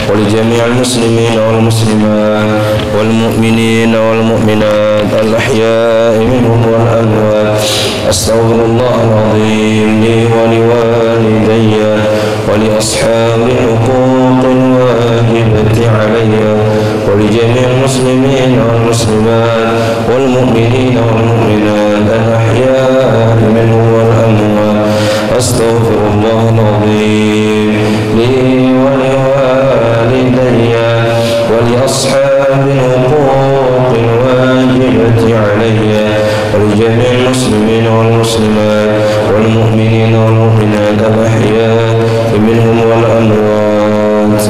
ولجميع المسلمين والمسلمات والمؤمنين والمؤمنات الأحياء منهم والأموات. أستغفر الله العظيم لي ولوالدي ولأصحاب الحقوق الواجبة علي ولجميع المسلمين والمسلمات والمؤمنين والمؤمنات الأحياء منهم والأموات. أستغفر الله العظيم لي ولوالدي ولأصحاب الحقوق الواجبة علي ولجميع المسلمين والمسلمات والمؤمنين والمؤمنات الأحياء منهم والأموات.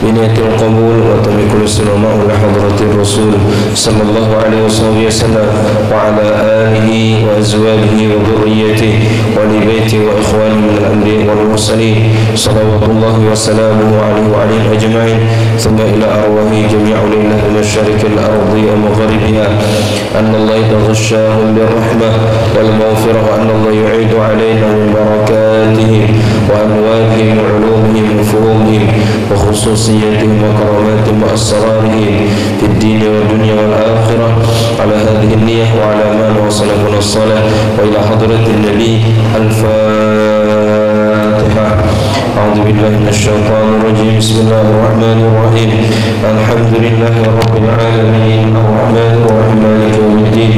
بنية القبول وتم كل السلامة لحضرة الرسول صلى الله عليه وسلم وعلى آله وأزواجه وذريته ولبيته وإخوانه من الأنبياء والمرسلين صلوات الله وسلامه عليه وعليهم أجمعين. ثم إلى أرواح جميع أولي الله من مشارق الأرض ومغربها أن الله يتغشاهم بالرحمة والمغفرة وأن الله يعيد علينا من بركاتهم وأنوارهم وعلومهم وفهومهم وخصوصياتهم وكراماتهم وأسرارهم في الدين والدنيا والآخرة. على هذه النية وعلى ما وصلنا الصلاة وإلى حضرة النبي. الفاتحة. أعوذ بالله من الشيطان الرجيم. بسم الله الرحمن الرحيم. الحمد لله رب العالمين الرحمن الرحيم مالك يوم الدين.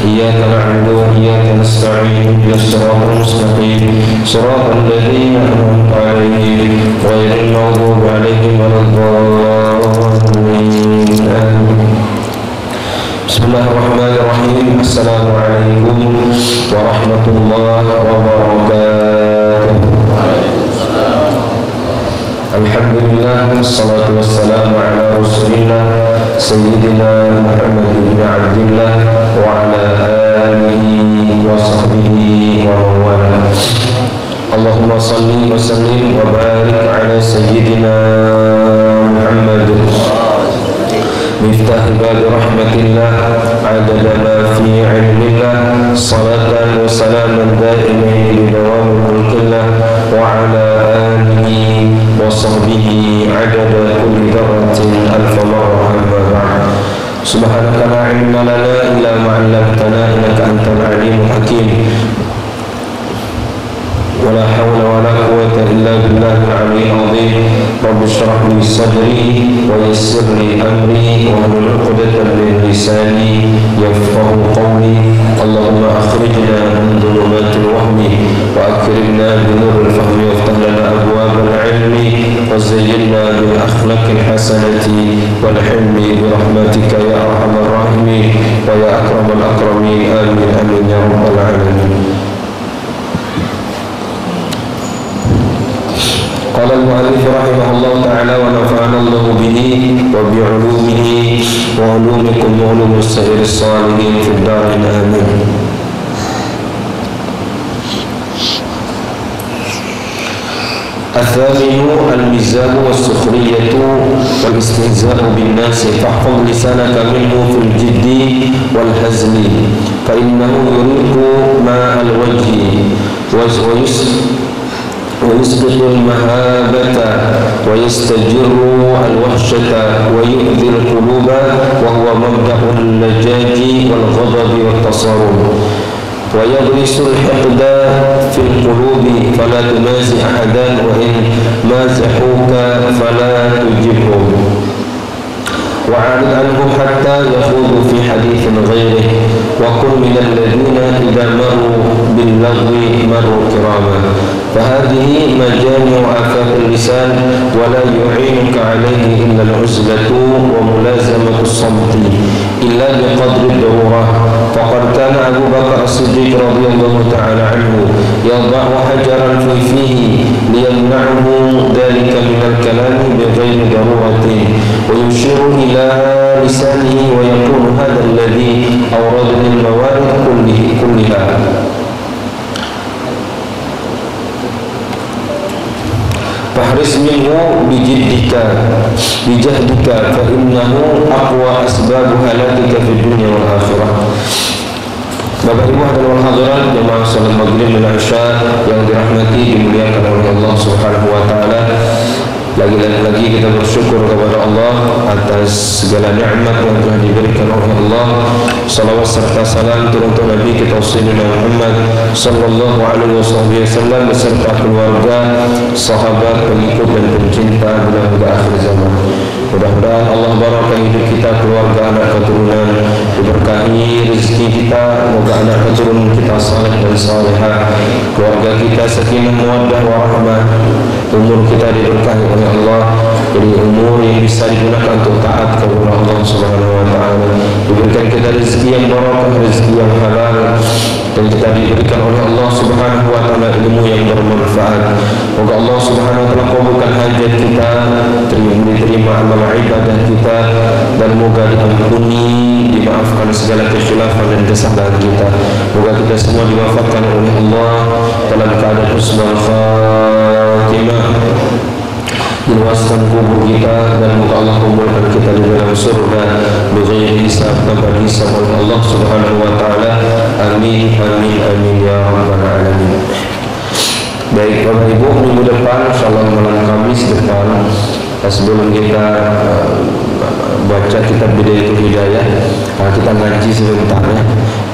إياك نعبد وإياك نستعين اهدنا الصراط المستقيم صراط الذين أنعمت عليهم غير المغضوب عليهم ولا الضالين. بسم الله الرحمن الرحيم. السلام عليكم ورحمة الله وبركاته. الحمد لله والصلاة والسلام على رسول الله سيدنا محمد بن عبد الله وعلى آله وصحبه ومن والاه. اللهم صل وسلم وبارك على سيدنا محمد مفتاح باب رحمة الله عدد ما في علم الله صلاة وسلاما دائمين بدوام ملك الله وعلى آله وصحبه عدد كل ذرة ألف مرة. أما بعد. سبحانك لا علم لنا إلا ما علمتنا إنك أنت العليم الحكيم. ولا حول ولا قوة إلا بالله العلي العظيم. رب اشرح لي صدري ويسر لي أمري واحلل عقدة من لساني يفقه قولي. اللهم أخرجنا من ظلمات الوهم وأكرمنا بنور الفهم وافتح لنا أبواب العلم وزينا بالأخلاق الحسنة والحلم برحمتك يا أرحم الراحمين ويا أكرم الأكرمين. آمين آمين يا رب العالمين. قال المؤلف رحمه الله تعالى ونفعنا الله به وبعلومه وعلومكم وعلوم السائر الصالحين في الدارين آمين. الثامن المزاح والسخرية والاستهزاء بالناس فاحفظ لسانك منه في الجد والهزل فإنه يريق ماء الوجه ويسقط المهابة ويستجر الوحشة ويؤذي القلوب وهو مبدأ اللجاج والغضب والتصارم ويغرس الحقد في القلوب فلا تمازح أحدا وإن مازحوك فلا تجبهم وعرض عنهم حتى يخوضوا في حديث غيره وكن من الذين إذا مروا باللغو مروا كراما. فهذه مجامع آفات اللسان ولا يعينك عليه إلا العزلة وملازمة الصمت إلا بقدر الضرورة. فقد كان أبو بكر الصديق رضي الله تعالى عنه يضع حجرا في فيه ليمنعه ذلك من الكلام بغير ضرورة ويشير إلى لسانه ويقول هذا الذي أوردني الموارد كلها. فاحرص منه بجهدك فإنه أقوى أسباب هلاكك في الدنيا والآخرة. Bapak Ibu hadirin hadirat jemaah salat maghrib dan isya yang dirahmati dimuliakan oleh Allah Subhanahu wa taala. Lagi-lagi kita bersyukur kepada Allah atas segala nikmat yang telah diberikan oleh Allah. Salawat serta salam turun untuk Nabi kita Sayyidina Muhammad sallallahu alaihi wasallam beserta keluarga, sahabat, pengikut dan pencinta hingga akhir zaman. Mudah-mudahan Allah barakahi hidup kita, keluarga, anak keturunan, diberkahi rezeki kita, semoga anak keturunan kita saleh dan salehah, keluarga kita sakinah mawaddah warahmah, umur kita diberkahi oleh Allah, jadi umur yang bisa digunakan untuk taat kepada Allah Subhanahu wa taala. Diberikan kita rezeki yang barakah, rezeki yang halal, dan kita diberikan oleh Allah Subhanahu wa taala ilmu yang bermanfaat. Semoga Allah Subhanahu wa taala kabulkan hajat kita, diterima amal ibadah kita, dan semoga diampuni, dimaafkan segala kekhilafan dan kesalahan kita. Semoga kita semua diwafatkan oleh Allah dalam keadaan husnul khatimah, luaskan kubur kita, dan semoga Allah kumpulkan kita di dalam surga bighairi hisab tanpa hisab oleh Allah Subhanahu wa taala. Amin amin amin ya rabbal alamin. Baik Bapak Ibu, minggu depan insyaallah malam Kamis depan, sebelum kita baca kitab Bidayatul Hidayah, kita ngaji sebentar ya.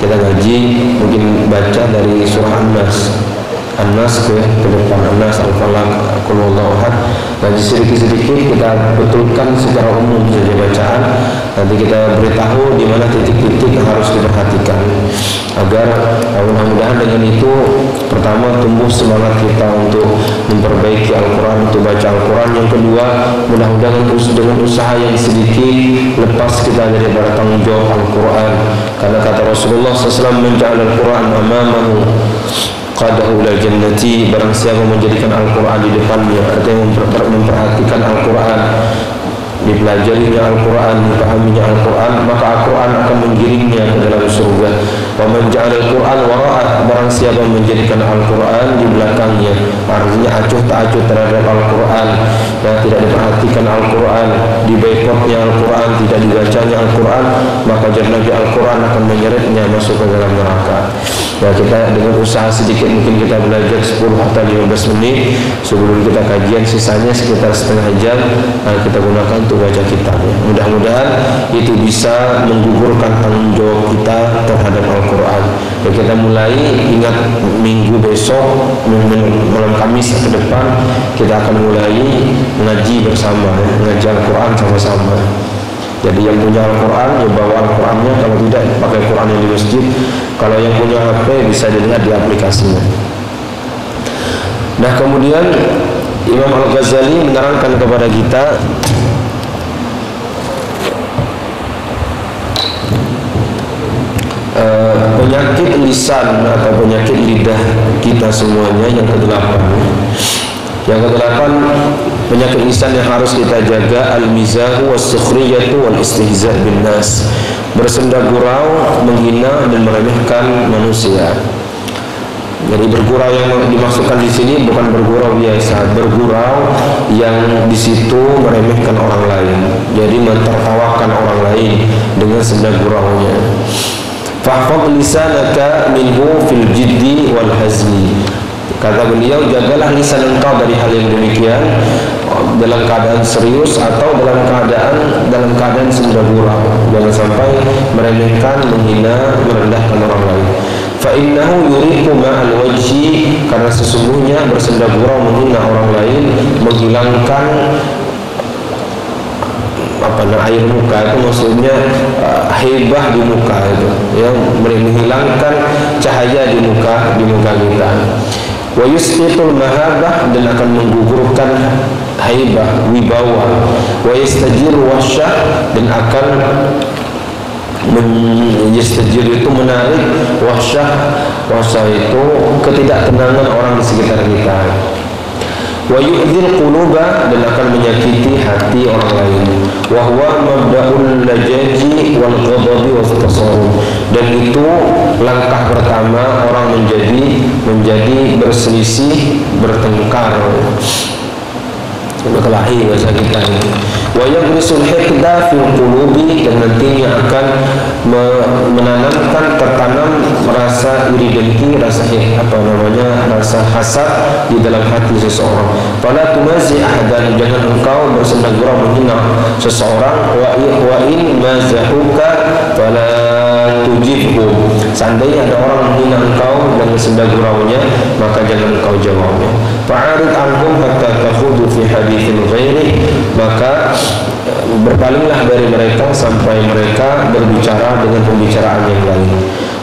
Kita ngaji mungkin baca dari surah An-Nas ke depan, An-Nas, Al-Falaq, Qul Huwallahu Ahad. Ngaji sedikit-sedikit kita betulkan secara umum saja bacaan. Nanti kita beritahu di mana titik-titik yang harus diperhatikan, agar mudah-mudahan dengan itu pertama tumbuh semangat kita untuk memperbaiki Al-Quran, untuk baca Al-Quran. Yang kedua, mudah-mudahan dengan usaha yang sedikit lepas kita daripada tanggung jawab Al-Quran, karena kata Rasulullah SAW, menja'al Al-Quran amamahu qadahu ila jannati, barang siapa menjadikan Al-Quran di depannya, artinya memperhatikan Al-Quran, dipelajarinya Al-Quran, dipahaminya Al-Quran, maka Al-Quran akan menggiringnya ke dalam surga. Wa man ja'ala Al-Quran wara'ah, barang siapa menjadikan Al-Quran di belakangnya, artinya acuh tak acuh terhadap Al-Quran, dan tidak diperhatikan Al-Quran, diboikotnya Al-Quran, tidak dibacanya Al-Quran, maka jannah Al-Quran akan menyeretnya masuk ke dalam neraka. Ya, kita dengan usaha sedikit mungkin kita belajar 10 atau 15 menit sebelum kita kajian, sisanya sekitar setengah jam kita gunakan untuk baca kitabnya. Mudah-mudahan itu bisa menggugurkan tanggung jawab kita terhadap Al-Quran. Ya, kita mulai, ingat minggu besok, malam Kamis ke depan kita akan mulai ngaji bersama, ngaji Al-Quran sama-sama. Jadi yang punya Al-Quran ya bawa Al-Qurannya, kalau tidak pakai Quran yang di masjid. Kalau yang punya HP bisa dilihat di aplikasinya. Nah, kemudian Imam Al-Ghazali menerangkan kepada kita penyakit lisan atau penyakit lidah kita semuanya yang ke-8. Yang ke-8, penyakit lisan yang harus kita jaga, al-mizahu was-sukhriyatu wal-istihza' bin nas, bersenda gurau, menghina dan meremehkan manusia. Jadi bergurau yang dimasukkan di sini bukan bergurau biasa, bergurau yang di situ meremehkan orang lain. Jadi mentertawakan orang lain dengan senda guraunya. Fahfadh lisanaka minhu fil jiddi wal hazli. Kata beliau, jagalah lisan engkau dari hal yang demikian, dalam keadaan serius atau dalam keadaan senda gurau. Jangan sampai meremehkan, menghina, merendahkan orang lain. Fa innahu yuriqu ma'al wajhi, karena sesungguhnya bersenda gurau menghina orang lain menghilangkan air muka, itu maksudnya hebah di muka itu, yang menghilangkan cahaya di muka kita. Wa yusqitul mahabah, dan akan menggugurkan haibah, wibawa. Wa yastajir wasyah, dan akan yastajir itu menarik, wasyah itu ketidaktenangan orang di sekitar kita. Wa yu'dzil quluba, dan akan menyakiti hati orang lain. Wa huwa mabda'ul lajaji wal ghadabi wa tasawwur, dan itu langkah pertama orang menjadi berselisih, bertengkar, berkelahi bahasa kita ini. Wa yaghrisul hiqda fil qulubi, dan nantinya akan menanamkan, tertanam rasa iri dengki, rasa rasa hasad di dalam hati seseorang. Fala tumazi ahadan, jangan engkau bersenda gurau menghina seseorang. Wa in mazahuka fala tujibhu, seandainya ada orang menghina engkau dan bersenda guraunya, maka jangan engkau jawabnya. Fa'arid anhum hatta takhudu fi haditsin ghairi, maka berpalinglah dari mereka sampai mereka berbicara dengan pembicaraan yang lain.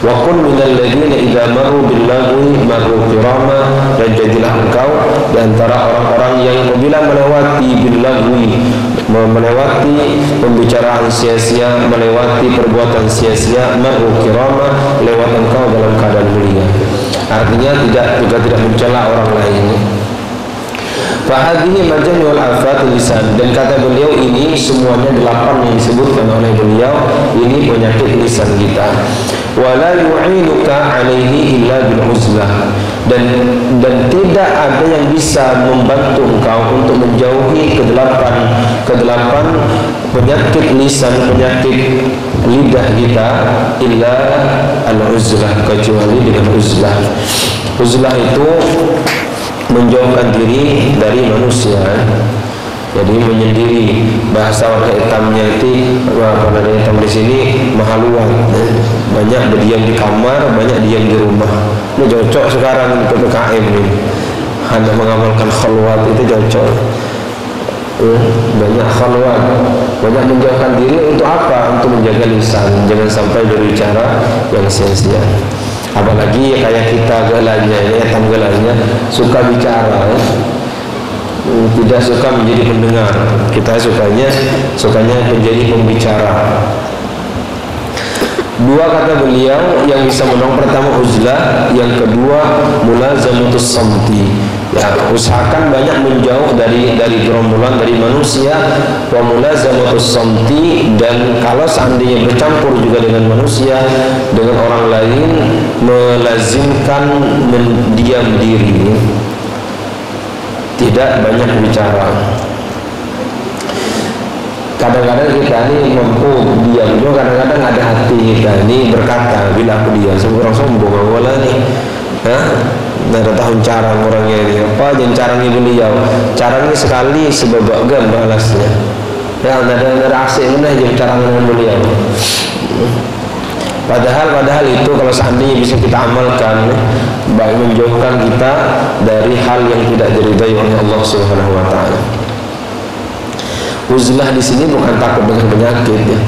Wa kun minal ladzina idza maru bil lagwi maru kirama, dan jadilah engkau di antara orang-orang yang apabila melewati bil lagwi, melewati pembicaraan sia-sia, melewati perbuatan sia-sia, maru kirama, lewat engkau dalam keadaan mulia. Artinya tidak mencela orang lain. Fahadihi majami'ul afat lisan, dan kata beliau ini semuanya 8 yang disebutkan oleh beliau ini penyakit lisan kita. Wala yu'inuka alaihi illa bil uzlah, dan tidak ada yang bisa membantu engkau untuk menjauhi kedelapan penyakit lisan, penyakit lidah kita, illa al-uzlah, kecuali dengan uzlah. Uzlah itu menjauhkan diri dari manusia, jadi menyendiri. Bahasa orang hitamnya itu, orang hitam di sini mahaluan, banyak berdiam di kamar, banyak diam di rumah. Ini cocok sekarang PPKM ini, hanya mengamalkan khalwat itu cocok. Banyak khalwat, banyak menjauhkan diri. Untuk apa? Untuk menjaga lisan, jangan sampai berbicara yang sia-sia. Apalagi kayak kita galanya, hitam galanya suka bicara, tidak suka menjadi pendengar. Kita sukanya menjadi pembicara. 2 kata beliau yang bisa menolong, pertama uzlah, yang kedua mulazamatus samti. Ya, usahakan banyak menjauh dari gerombolan, dari manusia. Wa mulazamatus samti, dan kalau seandainya bercampur juga dengan manusia, dengan orang lain, melazimkan mendiam diri, tidak banyak bicara. Kadang-kadang kita ini mampu diam juga, kadang-kadang ada hati kita ini berkata, bila aku diam, orang sombong awalnya nih, ada tahun carang orangnya ini, apa jangan carangi beliau, carangnya sekali sebabagam balasnya. Ya, ada asik mana jangan carang dengan beliau. Padahal itu kalau seandainya bisa kita amalkan, baik menjauhkan kita dari hal yang tidak diridai oleh Allah Subhanahu wa taala. Uzlah di sini bukan takut dengan penyakit, ya.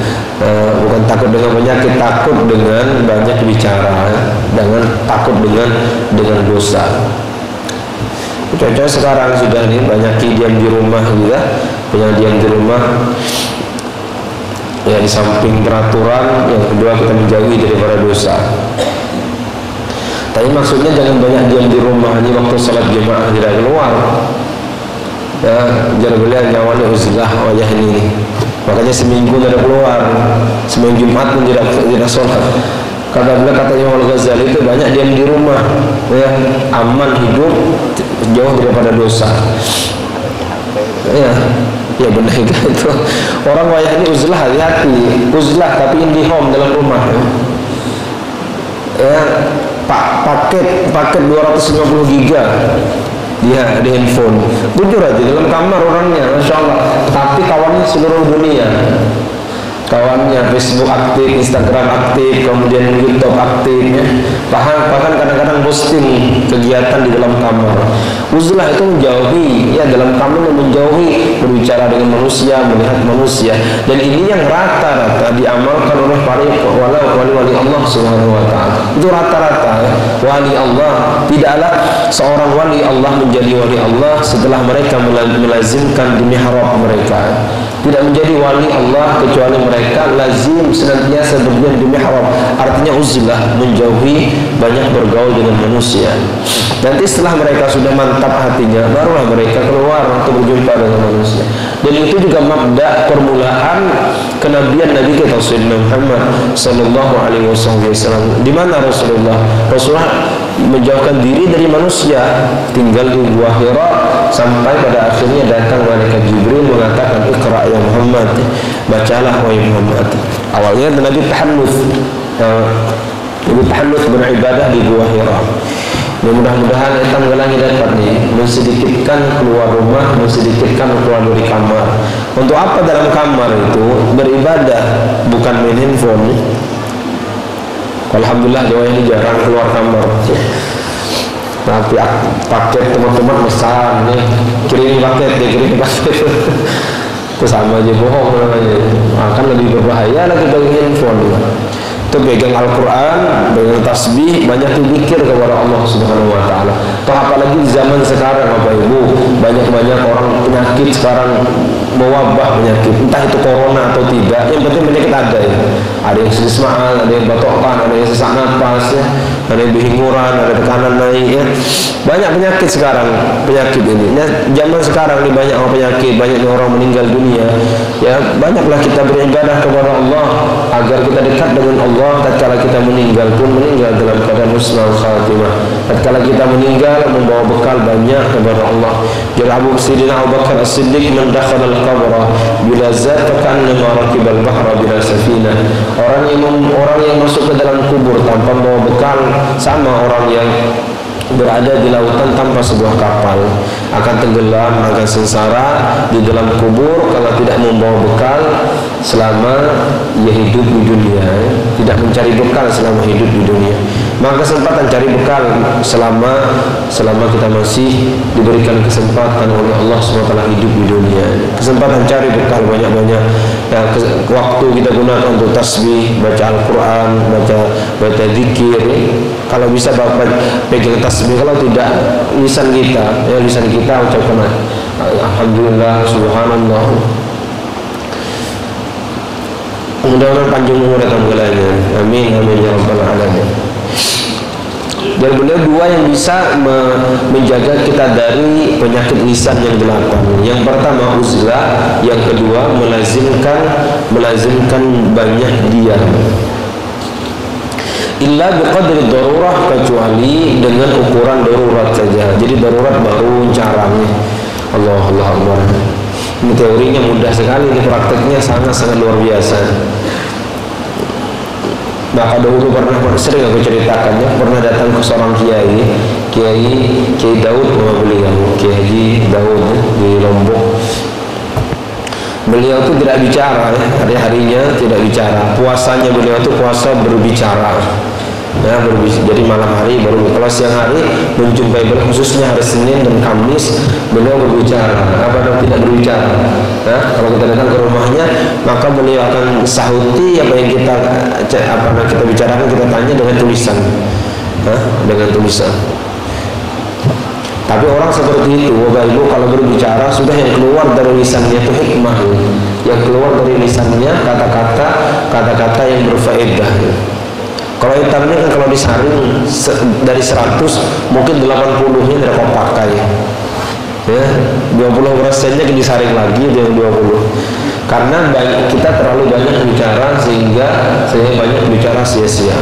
Bukan takut dengan penyakit, takut dengan banyak bicara, dengan takut dengan dosa. Contoh sekarang sudah nih banyak diam di rumah juga, banyak diam di rumah. Ya, di samping peraturan, yang kedua kita menjauhi daripada dosa. Tapi maksudnya jangan banyak diam di rumah, ini waktu salat jemaah tidak keluar. Ya, jangan boleh nyawanya uzlah wajah ini. Makanya seminggu tidak keluar, seminggu Jumat pun tidak sholat. Katanya Al-Ghazali itu banyak diam di rumah, ya, aman hidup, jauh daripada dosa. Ya benar itu. Orang wayah ini uzlah, hati-hati, uzlah tapi IndiHome dalam rumah. Ya, paket 250 giga. Dia di handphone, jujur aja dalam kamar orangnya, masya Allah. Tapi kawannya seluruh dunia, kawannya Facebook aktif, Instagram aktif, kemudian YouTube aktif, ya. Bahkan kadang-kadang posting kegiatan di dalam kamar. Uzlah itu menjauhi, ya, dalam kamar menjauhi berbicara dengan manusia, melihat manusia. Dan ini yang rata-rata diamalkan oleh para wali Allah Subhanahu wa taala. Itu rata-rata, ya. Wali Allah, tidaklah seorang wali Allah menjadi wali Allah setelah mereka melazimkan di mihrab mereka. Tidak menjadi wali Allah kecuali mereka lazim senantiasa berdiam di mihrab. Artinya uzlah, menjauhi banyak bergaul dengan manusia. Nanti setelah mereka sudah mantap hatinya, barulah mereka keluar untuk berjumpa dengan manusia. Dan itu juga mabda permulaan kenabian Nabi kita Sayyidina Muhammad sallallahu alaihi wasallam. Di mana Rasulullah menjauhkan diri dari manusia, tinggal di Gua Hira sampai pada akhirnya datang malaikat Jibril mengatakan, Iqra iqra ya Muhammad, bacalah wahai Muhammad. Awalnya Nabi tahannuts, beribadah di Gua Hira. Mudah-mudahan kita mengulangi dapat nih, mensedikitkan keluar rumah, mensedikitkan keluar dari kamar. Untuk apa dalam kamar itu? Beribadah, bukan main handphone. Alhamdulillah Jawa ini jarang keluar kamar. Nanti paket teman-teman pesan nih, kirim paket, kirim paket. Itu sama aja bohong namanya. Akan lebih berbahaya lagi bagi handphone. Itu pegang Al-Quran, pegang tasbih, banyak berzikir kepada Allah Subhanahu Wa Taala. Toh apalagi di zaman sekarang, Bapak Ibu, banyak orang penyakit sekarang mewabah penyakit, entah itu corona atau tidak. Yang penting penyakit ada ya. Ada yang sismaan, ada yang batokan, ada yang sesak napas, ya. Ada yang bihinguran, ada tekanan naik. Ya. Banyak penyakit sekarang, penyakit ini. Nah, zaman sekarang ini banyak orang penyakit, banyak orang meninggal dunia. Ya banyaklah kita beribadah kepada Allah agar kita dekat dengan Allah. Tatkala kita meninggal pun meninggal dalam keadaan husnul khatimah. Tatkala kita meninggal membawa bekal banyak kepada Allah. Jadi Abu Bakar As-Siddiq man dakhala al-qabra bila zat ka'annama rakiba al-bahra bila safinah. Orang yang masuk ke dalam kubur tanpa membawa bekal sama orang yang berada di lautan tanpa sebuah kapal, akan tenggelam, akan sengsara di dalam kubur kalau tidak membawa bekal selama ia hidup di dunia, tidak mencari bekal selama hidup di dunia. Maka kesempatan cari bekal selama kita masih diberikan kesempatan oleh Allah SWT hidup di dunia. Kesempatan cari bekal banyak-banyak. Ya, waktu kita gunakan untuk tasbih, baca Al-Quran, baca zikir. Kalau bisa Bapak pegang tasbih, kalau tidak lisan kita ucapkan alhamdulillah, subhanallah. Mudah-mudahan panjang umur dan kemuliaannya. Amin amin ya rabbal alamin. Dan beliau dua yang bisa menjaga kita dari penyakit lisan yang 8. Yang pertama uzlah, yang kedua melazimkan banyak diam. Illa biqadri darurah, kecuali dengan ukuran darurat saja. Jadi darurat baru caranya. Allah Akbar. Ini teorinya mudah sekali, ini prakteknya sangat luar biasa. Maka dahulu sering aku ceritakannya, pernah datang ke seorang Kiai Daud nama beliau, Kiai Haji Daud di Lombok. Beliau itu tidak bicara, hari-harinya tidak bicara. Puasanya beliau itu puasa berbicara. Ya, jadi malam hari baru, kalau siang hari menjumpai beliau, khususnya hari Senin dan Kamis beliau berbicara. Apa tidak berbicara? Nah, kalau kita datang ke rumahnya, maka beliau akan sahuti apa yang kita bicarakan, kita tanya dengan tulisan. Dengan tulisan. Tapi orang seperti itu, Bapak Ibu, kalau berbicara sudah yang keluar dari lisannya itu hikmah. Yang keluar dari lisannya kata-kata yang berfaedah. Kalau hitamnya kan kalau disaring dari 100 mungkin 80-nya tidak kau pakai. Ya, 20%-nya disaring lagi dari 20. Karena kita terlalu banyak bicara sehingga banyak bicara sia-sia.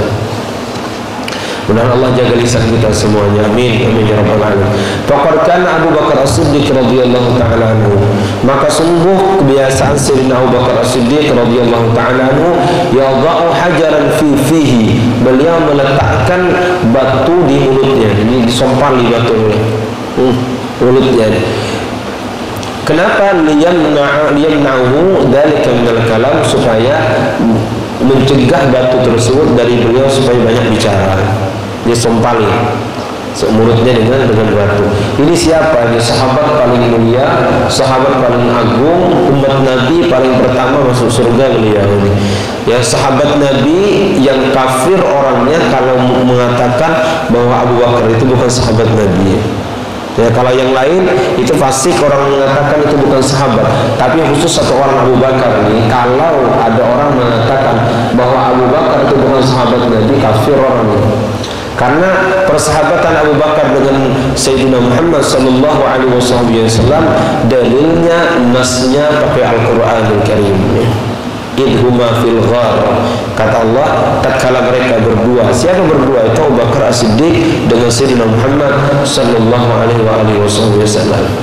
Mudah-mudahan Allah jaga lisan kita semuanya. Amin amin ya rabbal alamin. Faqad kana Abu Bakar As-Siddiq radhiyallahu taala anhu, maka sungguh kebiasaan Sayyidina Abu Bakar As-Siddiq radhiyallahu taala anhu, yadha'u hajaran fihi, beliau meletakkan batu di mulutnya. Ini disompali batunya mulutnya. Kenapa? Liyamna'u dzalika minal kalam, supaya mencegah batu tersebut dari beliau supaya banyak bicara. Dia sompali mulutnya dengan batu. Ini siapa? Ini sahabat paling mulia, sahabat paling agung, umat Nabi paling pertama masuk surga beliau ini. Ya, sahabat Nabi yang kafir orangnya kalau mengatakan bahwa Abu Bakar itu bukan sahabat Nabi. Ya, kalau yang lain itu fasik, orang mengatakan itu bukan sahabat. Tapi khusus satu orang Abu Bakar ini, kalau ada orang mengatakan bahwa Abu Bakar itu bukan sahabat Nabi, kafir orangnya. Karena persahabatan Abu Bakar dengan Sayyidina Muhammad sallallahu alaihi wasallam dalilnya nasnya pakai Al-Qur'anul Karim. Idhuma fil ghar, kata Allah tatkala mereka berdua. Siapa berdua? Itu Abu Bakar As-Siddiq dengan Sayyidina Muhammad sallallahu alaihi wasallam.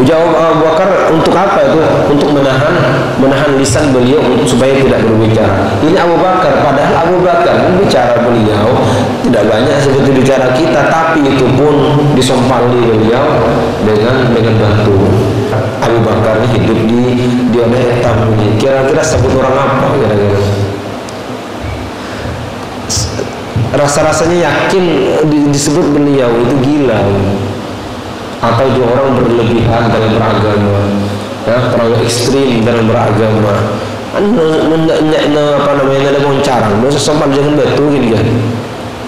Jawab Abu Bakar, untuk apa itu? Untuk menahan lisan beliau supaya tidak berbicara. Ini Abu Bakar, padahal Abu Bakar bicara beliau tidak banyak seperti bicara kita, tapi itu pun disompali beliau dengan batu. Abu Bakar ini hidup di oleh etam ini. Kira-kira sebut orang apa kira-kira? Rasa-rasanya yakin disebut beliau itu gila, atau juga orang berlebihan dalam beragama, ya, terlalu ekstrim dalam beragama. Apa namanya, ada moncarang, dosa sopan jangan batu gitu kan.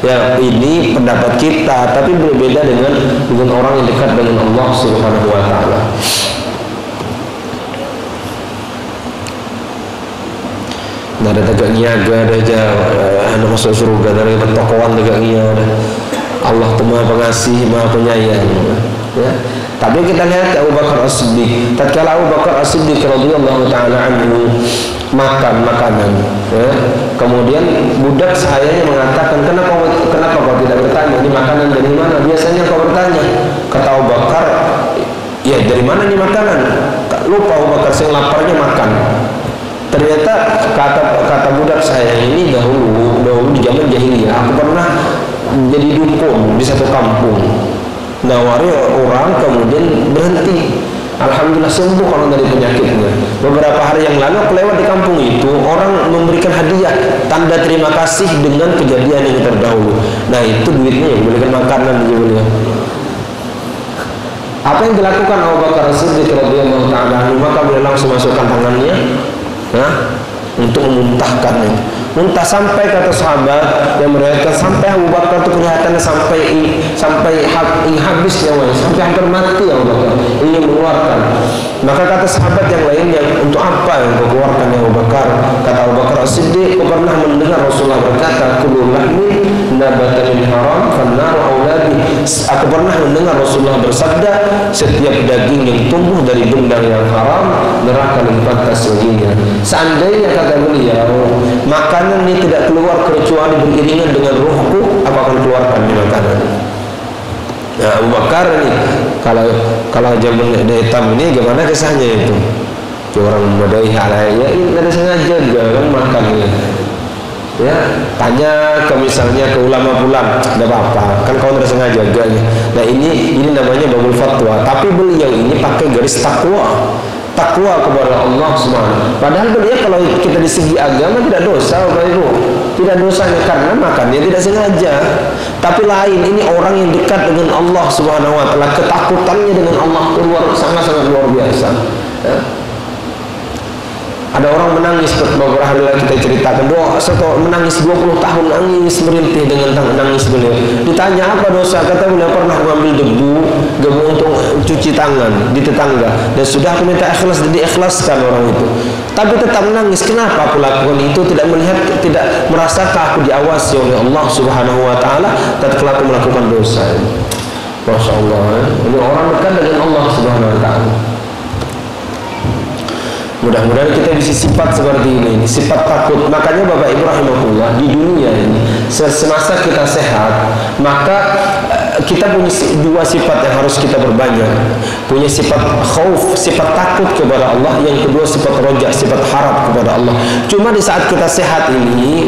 Ya, ini pendapat kita, tapi berbeda dengan orang yang dekat dengan Allah Subhanahu wa taala. Nah, ada tegak niaga, ada aja anak masuk surga, dari bertokohan tegak niaga. Allah itu Maha Pengasih, Maha Penyayang. Ya. Tapi kita lihat Abu Bakar As-Siddiq. Tatkala Abu Bakar As-Siddiq radhiyallahu taala anhu makan makanan, ya. Kemudian budak sahayanya mengatakan, kenapa kau tidak bertanya ini makanan dari mana? Biasanya kau bertanya. Kata Abu Bakar, ya dari mana ini makanan? Lupa Abu Bakar, saya laparnya makan. Ternyata kata budak saya ini dahulu di zaman jahiliyah aku pernah jadi dukun di satu kampung, nawari orang kemudian berhenti, alhamdulillah sembuh orang dari penyakitnya. Beberapa hari yang lalu aku lewat di kampung itu, orang memberikan hadiah tanda terima kasih dengan kejadian yang terdahulu. Nah itu duitnya yang belikan makanan dia beliau. Apa yang dilakukan Abu Bakar As-Siddiq radhiyallahu ta'ala anhu? Maka beliau langsung masukkan tangannya, untuk memuntahkannya. Muntah sampai kata sahabat yang meriwayatkan, sampai Abu Bakar itu kelihatannya sampai habis nyawanya, sampai hampir mati Abu Bakar ingin mengeluarkan. Maka kata sahabat yang lainnya, untuk apa yang kau keluarkan ya Abu Bakar? Kata Abu Bakar As-Siddiq, kau pernah mendengar Rasulullah berkata, kullu lahmin nabata min haram fannaru auladi. Aku pernah mendengar Rasulullah bersabda, setiap daging yang tumbuh dari benda yang haram, neraka lebih pantas baginya. Seandainya kata beliau, makanan ini tidak keluar kecuali beriringan dengan ruhku, aku akan keluarkan di makanan. Nah, Abu Bakar ini kalau zaman hitam ini gimana kisahnya itu? Orang modai halaya, ini ada sengaja juga kan makannya. Ya, tanya misalnya ke ulama pulang, tidak apa-apa, kan kau tidak sengaja gaknya. Nah ini namanya babul fatwa. Tapi beliau ini pakai garis takwa kepada Allah Subhanahu. Padahal beliau kalau kita di segi agama tidak dosa, tidak dosanya karena makannya tidak sengaja. Tapi lain, ini orang yang dekat dengan Allah Subhanahu wa taala, ketakutannya dengan Allah sangat-sangat luar biasa. Ya. Ada orang menangis beberapa hari lagi kita ceritakan, menangis 20 tahun, nangis merintih dengan nangis beliau. Ditanya apa dosa, kata beliau pernah mengambil debu untuk cuci tangan di tetangga, dan sudah aku minta ikhlas, jadi ikhlaskan orang itu, tapi tetap menangis. Kenapa aku lakukan itu? Tidak merasakah aku diawasi oleh Allah Subhanahu wa taala tatkala aku melakukan dosa? Masya Allah, ini orang dekat dengan Allah Subhanahu wa taala. Mudah-mudahan kita bisa sifat seperti ini, sifat takut. Makanya Bapak Ibu rahimahullah, di dunia ini semasa kita sehat, maka kita punya dua sifat yang harus kita perbanyak. Punya sifat khauf, sifat takut kepada Allah. Yang kedua sifat roja, sifat harap kepada Allah. Cuma di saat kita sehat ini,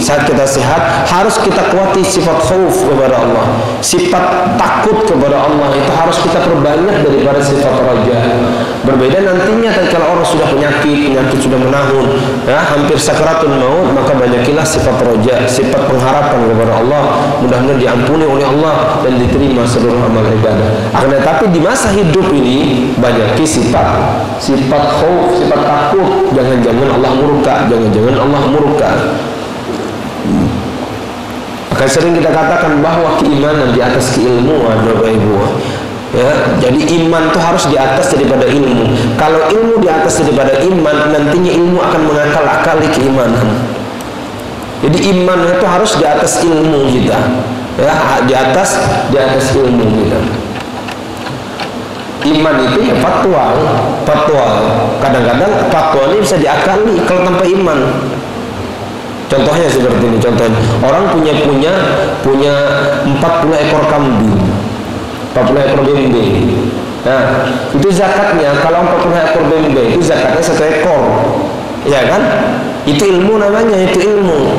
harus kita kuati sifat khauf kepada Allah. Sifat takut kepada Allah itu harus kita perbanyak daripada sifat roja. Berbeda nantinya kalau orang sudah penyakit sudah menahun, ya, hampir sakaratul maut, maka banyakilah sifat roja, sifat pengharapan kepada Allah. Mudah-mudahan diampuni oleh Allah dan diterima seluruh amal ibadah. Tapi di masa hidup ini banyaki sifat khauf, sifat takut. Jangan-jangan Allah murka. Maka sering kita katakan bahwa keimanan di atas keilmuan, Bapak Ibu. Ya, jadi iman itu harus di atas daripada ilmu. Kalau ilmu di atas daripada iman, nantinya ilmu akan mengakal-akali keimanan. Jadi iman itu harus di atas ilmu kita, ya, di atas ilmu kita. Iman itu ya fatwa. Kadang-kadang fatwa ini bisa diakali kalau tanpa iman. Contohnya seperti ini. Orang punya 40 ekor kambing, 40 ekor bembeng. Nah, itu zakatnya. Kalau 40 ekor bembe itu zakatnya 1 ekor, ya kan? Itu ilmu namanya, itu ilmu.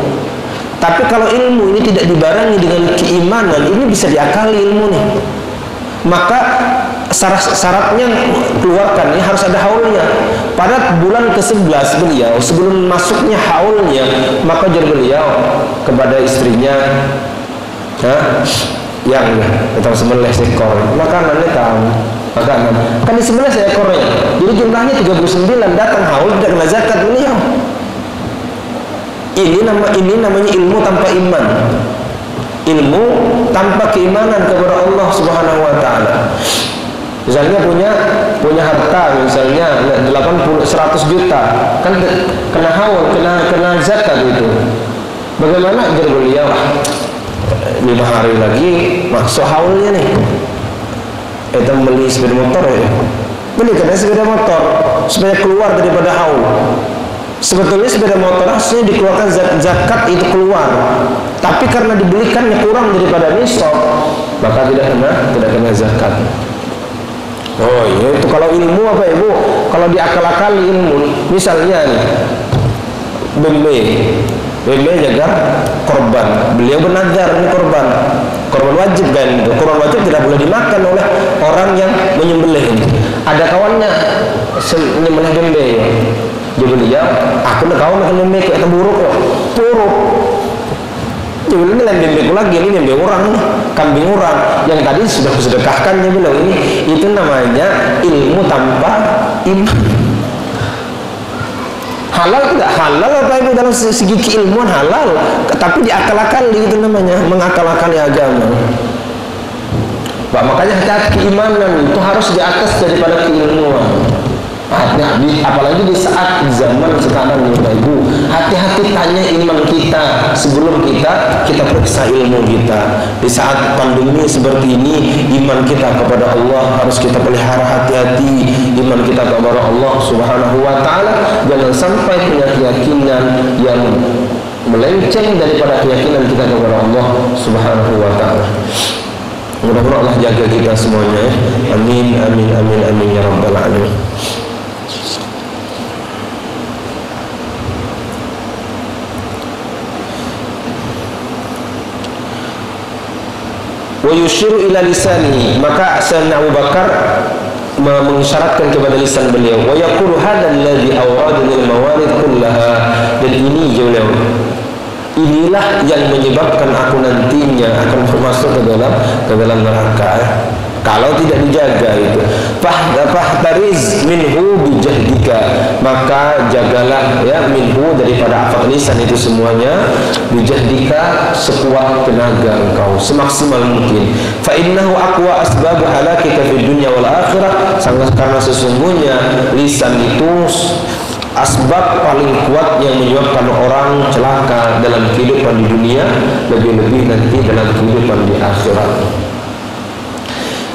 Tapi kalau ilmu ini tidak dibarengi dengan keimanan, ini bisa diakali ilmu nih. Maka syaratnya keluarkan, ini harus ada haulnya. Pada bulan ke-11 beliau, sebelum masuknya haulnya, maka jar beliau kepada istrinya, yang kita sembelih seekor, makanannya tahu, makanan kan disembelih seekornya, jadi jumlahnya 39, datang haul tidak kena zakat beliau. Ini namanya ilmu tanpa iman, ilmu tanpa keimanan kepada Allah Subhanahu wa taala. Misalnya punya harta misalnya 100 juta, kan kena haul, kena zakat itu. Bagaimana jar beliau? 5 hari lagi masuk haulnya nih. Kita beli sepeda motor ya. Beli karena sepeda motor supaya keluar daripada haul. Sebetulnya sepeda motor aslinya dikeluarkan zakat itu keluar. Tapi karena dibelikannya kurang daripada nisab, maka tidak kena zakat. Oh iya, itu kalau ilmu apa ibu? Kalau diakal-akali ilmu, misalnya nih bembe jaga korban, beliau bernazar ini korban wajib kan, itu korban wajib tidak boleh dimakan oleh orang yang menyembelih ini. Ada kawannya menyembelih bembe, jadi beliau, aku nak kawan makan bembe kayak buruk jadi ini lain bembeku lagi, ini bembe orang nih, kambing orang yang tadi sudah kusedekahkan, dia bilang ini, itu namanya ilmu tanpa iman. Halal tidak halal apa itu dalam segi keilmuan halal, tapi diakal-akali itu namanya mengakal-akali agama. Pak, makanya hati-hati keimanan itu harus di atas daripada keilmuan. Apalagi di saat zaman sekarang nih Bapak Ibu, hati-hati tanya iman kita sebelum kita periksa ilmu kita. Di saat pandemi seperti ini, iman kita kepada Allah harus kita pelihara hati-hati. Iman kita kepada Allah Subhanahu wa taala jangan sampai punya keyakinan yang melenceng daripada keyakinan kita kepada Allah Subhanahu wa taala. Mudah-mudahan Allah jaga kita semuanya. Amin amin amin amin ya rabbal alamin. Wa yushiru ila lisanihi, maka Sayyidina Abu Bakar mengisyaratkan kepada lisan beliau, wa yaqulu hadzal ladzi awradani al-mawarid kullaha, dan ini beliau, inilah yang menyebabkan aku nantinya akan masuk ke dalam neraka kalau tidak dijaga itu. Fahtariz minhu bijahdika, maka jagalah ya minhu daripada afat lisan itu semuanya, bijahdika sekuat tenaga engkau semaksimal mungkin. Fa innahu aqwa asbab halakika fid dunya wal akhirah, karena sesungguhnya lisan itu asbab paling kuat yang menyebabkan orang celaka dalam kehidupan di dunia, lebih-lebih nanti dalam kehidupan di akhirat.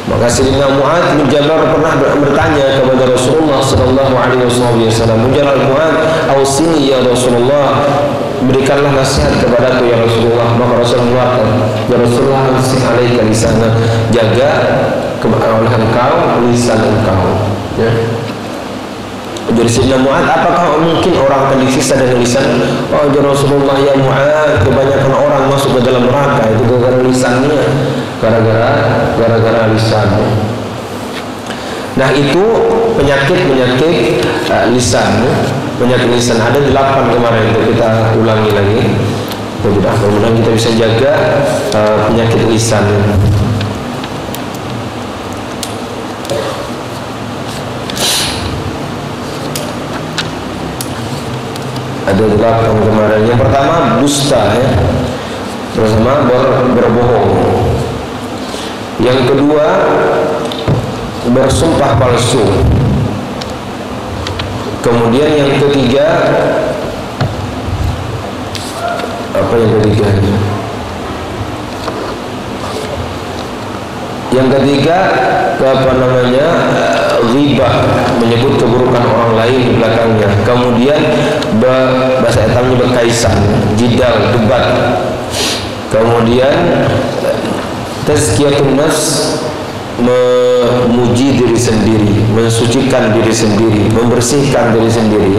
Maka Sayyidina Mu'adz bin Jabal pernah bertanya kepada Rasulullah sallallahu alaihi wasallam, "Mujarrad Mu'adz, ausini ya Rasulullah, berikanlah nasihat kepadaku ya Rasulullah." Maka Rasulullah mengatakan, "Ya Rasulullah, amsik alaika lisana, jaga oleh engkau lisan engkau." Ya. Jadi Sayyidina Mu'adz, apakah mungkin orang akan disiksa dengan lisan? Oh ya Rasulullah ya Mu'adz, kebanyakan orang masuk ke dalam neraka itu gara-gara lisannya, gara-gara lisannya. Nah itu penyakit lisan, penyakit lisan ada 8 kemarin itu, kita ulangi lagi. Mudah-mudahan kita bisa jaga penyakit lisan. Ada 8 kemarin. Yang pertama dusta ya, pertama berbohong. Yang kedua bersumpah palsu. Kemudian yang ketiga apa yang ketiga? Yang ketiga ghibah, menyebut keburukan orang lain di belakangnya. Kemudian bahasa etamnya berkaisan, jidal, debat. Kemudian tazkiyatun nafs, memuji diri sendiri, mensucikan diri sendiri, membersihkan diri sendiri.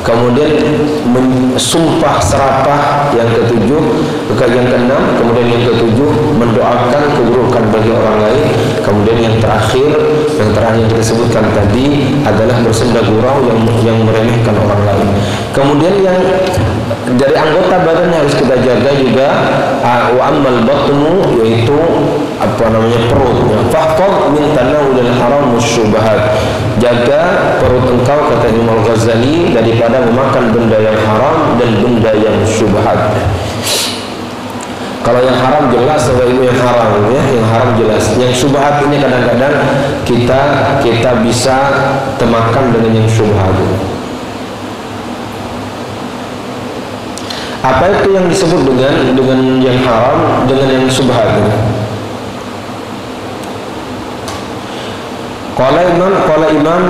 Kemudian sumpah serapah yang ketujuh, yang keenam, kemudian yang ketujuh mendoakan keburukan bagi orang lain. Kemudian yang terakhir yang kita sebutkan tadi adalah bersenda gurau yang meremehkan orang lain. Kemudian yang dari anggota badan yang harus kita jaga juga wa ammal batnu, yaitu perutnya. Fahfadh min tanawulil haram wasyubhat. Jaga perut engkau, kata Imam Al-Ghazali, daripada memakan benda yang haram dan benda yang syubhat. Kalau yang haram jelas Bapak Ibu yang haram ya, yang haram jelas. Yang syubhat ini kadang-kadang kita bisa temakan dengan yang syubhat. Apa itu yang disebut dengan yang haram, dengan yang syubhat? Qala Imam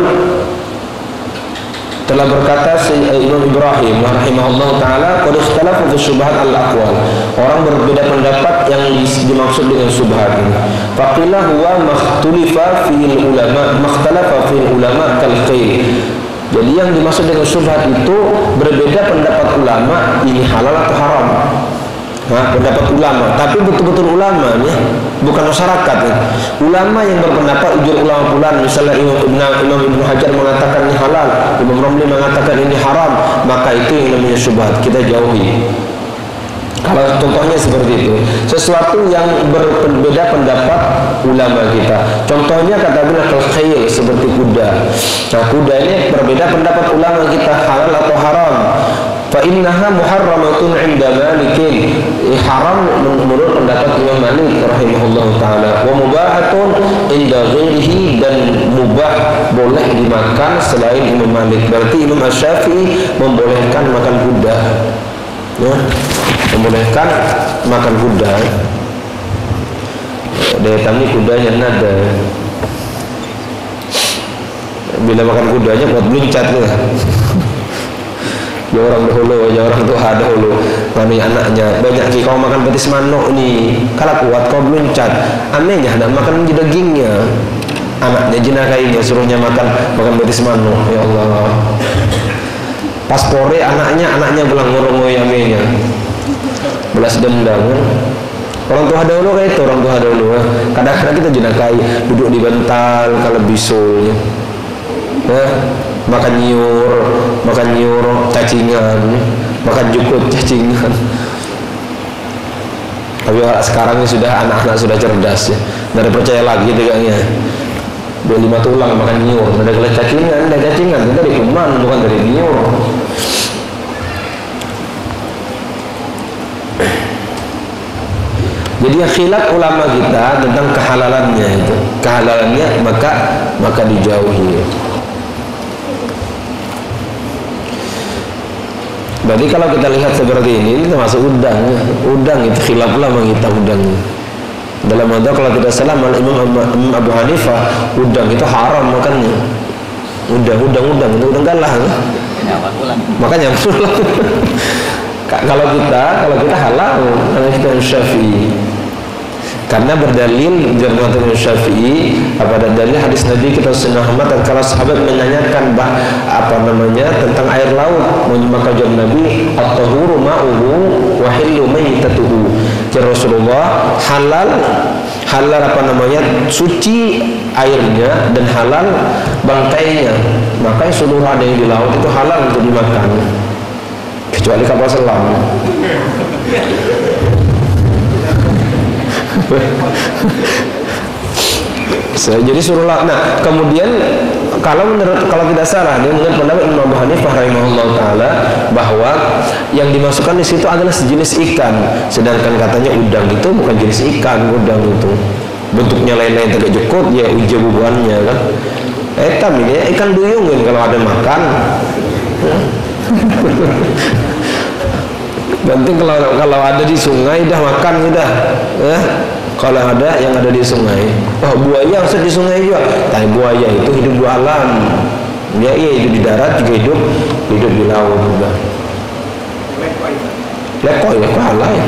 telah berkata Imam Ibrahim rahimahullah taala, qad ikhtalafu fi syubhat al-aqwal. Orang berbeda pendapat yang dimaksud dengan syubhat ini. Faqila huwa makhtulifa fi ulama, makhtalafa fi ulama kal khair. Jadi yang dimaksud dengan syubhat itu berbeda pendapat ulama, ini halal atau haram. Nah, pendapat ulama, tapi betul-betul ulama ya, bukan masyarakat ya. Ulama yang berpendapat, ujur ulama fulan, misalnya Imam Ibnu Hajar mengatakan ini halal, Imam Romli mengatakan ini haram, maka itu yang namanya syubhat, kita jauhi. Kalau contohnya seperti itu, sesuatu yang berbeda pendapat ulama kita. Contohnya kata Ibnu Al-Khayl seperti kuda. Nah, kuda ini berbeda pendapat ulama kita, halal atau haram. Fa innaha muharramatun 'inda Malikin. Haram menurut pendapat Imam Malik rahimahullahu taala, wa mubahatun 'inda ghairihi, dan mubah boleh dimakan selain Imam Malik. Berarti Imam Asy-Syafi'i membolehkan makan kuda. Ya, membolehkan makan kuda. Daya tarik kudanya nada. Bila makan kudanya buat beluncat ya. Ya orang dahulu, ya orang tua dahulu, mani anaknya banyak ki kau makan betis manok nih, kalau kuat kau beluncat, anehnya nak makan dagingnya, anaknya jenakainya suruhnya makan betis manok, ya Allah. Pas pore anaknya bilang ngorong amenya, belas dendam kan? Orang tua dahulu kayak itu, orang tua dahulu. Kadang-kadang kita jenakai duduk di bantal kalau bisul, ya. Makan nyur cacingan, makan jukut cacingan. Tapi sekarang ini sudah anak-anak sudah cerdas ya, tidak percaya lagi tegaknya. 25 tulang makan nyur, ada cacingan, itu dari kuman bukan dari nyur. Jadi khilaf ulama kita tentang kehalalannya itu, maka dijauhi. Berarti kalau kita lihat seperti ini termasuk udang. Udang itu khilaf ulama kita udang. Dalam madhab kalau tidak salah Imam Abu Hanifah, udang itu haram makannya. Udang galah. Makanya pulang. Kalau kita halal, karena kita Syafi'i. Karena berdalil Imam Syafi'i pada dalil hadis Nabi kita Muhammad, dan kalau sahabat menanyakan tentang air laut, maka jawab Nabi, at-tahuru ma'uhu wa hillu maitatuhu. Ya Rasulullah, halal suci airnya dan halal bangkainya. Maka seluruh ada yang di laut itu halal untuk dimakan, kecuali kapal selam. Jadi suruhlah. Nah, kemudian kalau tidak salah, dia menurut pendapat Imam Abu Hanifah rahimahullah taala bahwa yang dimasukkan di situ adalah sejenis ikan, sedangkan katanya udang itu bukan jenis ikan. Udang itu bentuknya lain-lain, tegak jukut ya, uji bubuannya kan. Ini ikan duyung kan kalau ada makan. Penting kalau ada di sungai dah makan sudah ya. Kalau ada yang ada di sungai, buaya harus di sungai juga. Tapi buaya itu hidup di alam. Dia hidup di darat juga hidup di laut juga. Lekoi halal ya.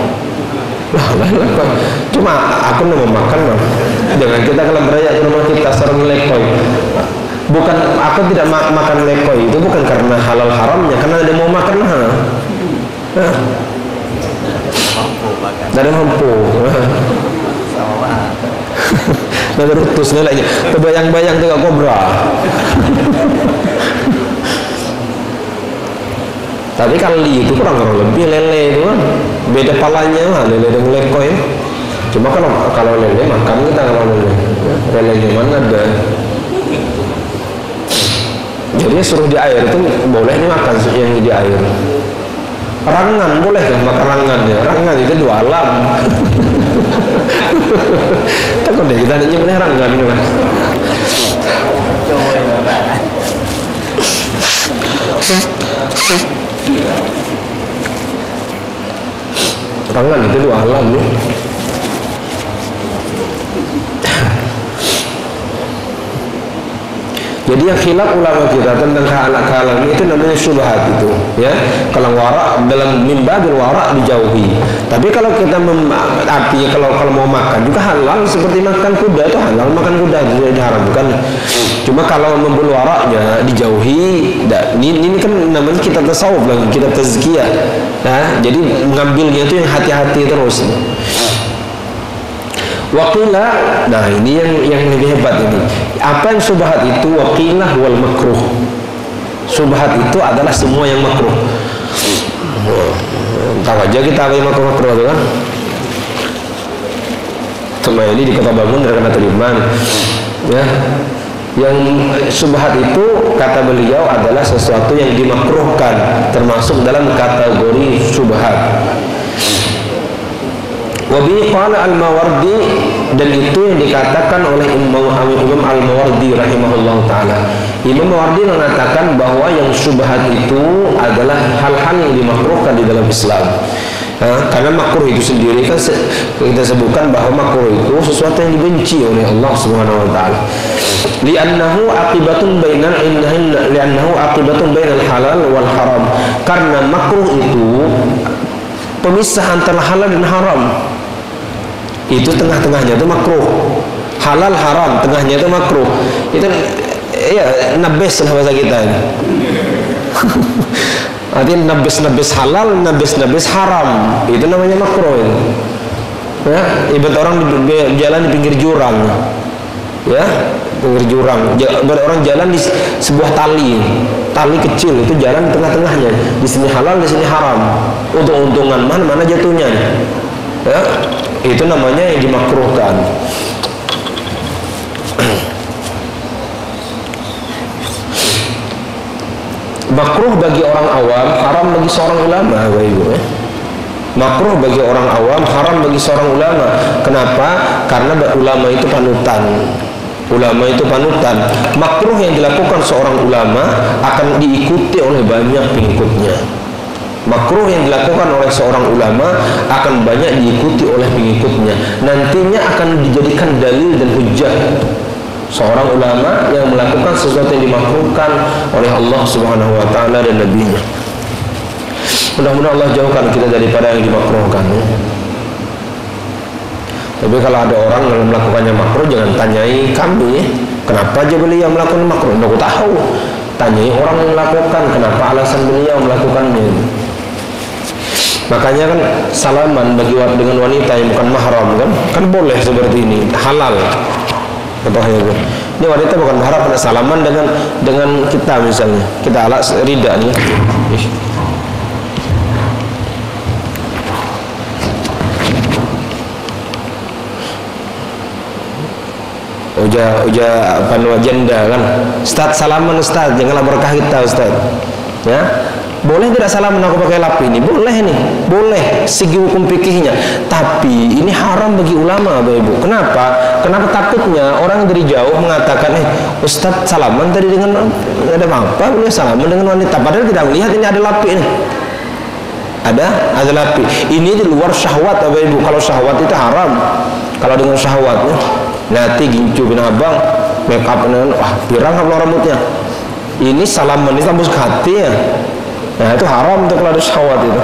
Cuma aku mau makan mah. Dengan kita kalau beraya ke rumah kita sarung lekoi. Bukan, aku tidak makan lekoi itu bukan karena halal haramnya, karena ada mau makan mah. Dari mampu. Dari rutus nilainya. Kebayang-bayang tuh kobra. Tapi kali itu kurang lebih lele itu kan beda palanya lah, lele dengan lekoi. Cuma kalau lele makan kita kalau lele mana ada. Jadi suruh di air itu boleh nih makan yang di air. Rangan boleh kan makan rangan ya? Rangan itu dua alam. Takut deh kita nyebutnya rangan ini kan. Rangan itu dua alam nih. Jadi yang khilaf ulama kita tentang kehalang itu namanya syubhat itu, ya. Kalau wara dalam mimbabil wara dijauhi. Tapi kalau kita artinya kalau mau makan juga halal, seperti makan kuda itu halal, makan kuda tidak diharamkan. Cuma kalau membeli waraknya dijauhi. Ini kan namanya kita tasawuf lagi, kita tazkiyah. Nah, jadi mengambilnya itu yang hati-hati terus. Waqilah, nah ini yang lebih hebat ini. Apa yang subhat itu? Waqilah wal makruh. Subhat itu adalah semua yang makruh. Tahu aja kita apa yang makruh itu kan? Sama ini di Kota Bangun dari kata Liman, ya. Yang subhat itu kata beliau adalah sesuatu yang dimakruhkan, termasuk dalam kategori subhat. Wabi qala al-Mawardi, dan itu yang dikatakan oleh Imam al-Mawardi rahimahullah ta'ala. Imam Mawardi mengatakan bahwa yang syubhat itu adalah hal-hal yang dimakruhkan di dalam Islam. Karena makruh itu sendiri kan kita sebutkan bahwa makruh itu sesuatu yang dibenci oleh Allah Subhanahu wa taala. Li'annahu aqibatun bainal halal wal haram. Karena makruh itu pemisah antara halal dan haram. Itu tengah-tengahnya itu makruh. Halal haram, tengahnya itu makruh. Itu ya nabes lah bahasa kita ini. Artinya nabes halal, nabes haram. Itu namanya makruh itu. Ya, ibarat orang jalan di pinggir jurang. Ya, pinggir jurang. Orang jalan di sebuah tali kecil, itu jalan di tengah-tengahnya. Di sini halal, di sini haram. Untung-untungan mana jatuhnya. Ya, itu namanya yang dimakruhkan. Makruh bagi orang awam, haram bagi seorang ulama, Bapak Ibu. Makruh bagi orang awam, haram bagi seorang ulama. Kenapa? Karena ulama itu panutan. Ulama itu panutan. Makruh yang dilakukan seorang ulama akan diikuti oleh banyak pengikutnya. Makruh yang dilakukan oleh seorang ulama akan banyak diikuti oleh pengikutnya. Nantinya akan dijadikan dalil dan hujjah seorang ulama yang melakukan sesuatu yang dimakruhkan oleh Allah Subhanahu wa taala dan nabinya. Mudah-mudahan Allah jauhkan kita daripada yang dimakruhkan. Tapi kalau ada orang yang melakukannya makruh, jangan tanyai kami, kenapa aja beliau melakukan makruh? Aku tahu. Tanyai orang yang melakukan, kenapa alasan beliau melakukannya. Makanya kan salaman dengan wanita yang bukan mahram kan boleh seperti ini, halal. Contohnya ini wanita bukan mahram, pada salaman dengan kita misalnya, kita ala rida nih. Uja panua janda kan, Ustaz salaman Ustaz, janganlah berkah kita Ustaz, ya. Boleh tidak salaman aku pakai lap ini? Boleh nih, boleh segi hukum fikihnya. Tapi ini haram bagi ulama, Bapak Ibu. Kenapa? Kenapa takutnya orang dari jauh mengatakan, Ustaz salaman tadi dengan ada apa? Boleh salaman dengan wanita. Padahal tidak melihat ini ada lapi ini. Ada lapi. Ini di luar syahwat, Bapak Ibu. Kalau syahwat itu haram. Kalau dengan syahwatnya, nanti gincu bin abang, make up dengan pirang apa rambutnya. Ini salaman ini tembus ke hati ya. Nah itu haram untuk kalau ada syahwat itu.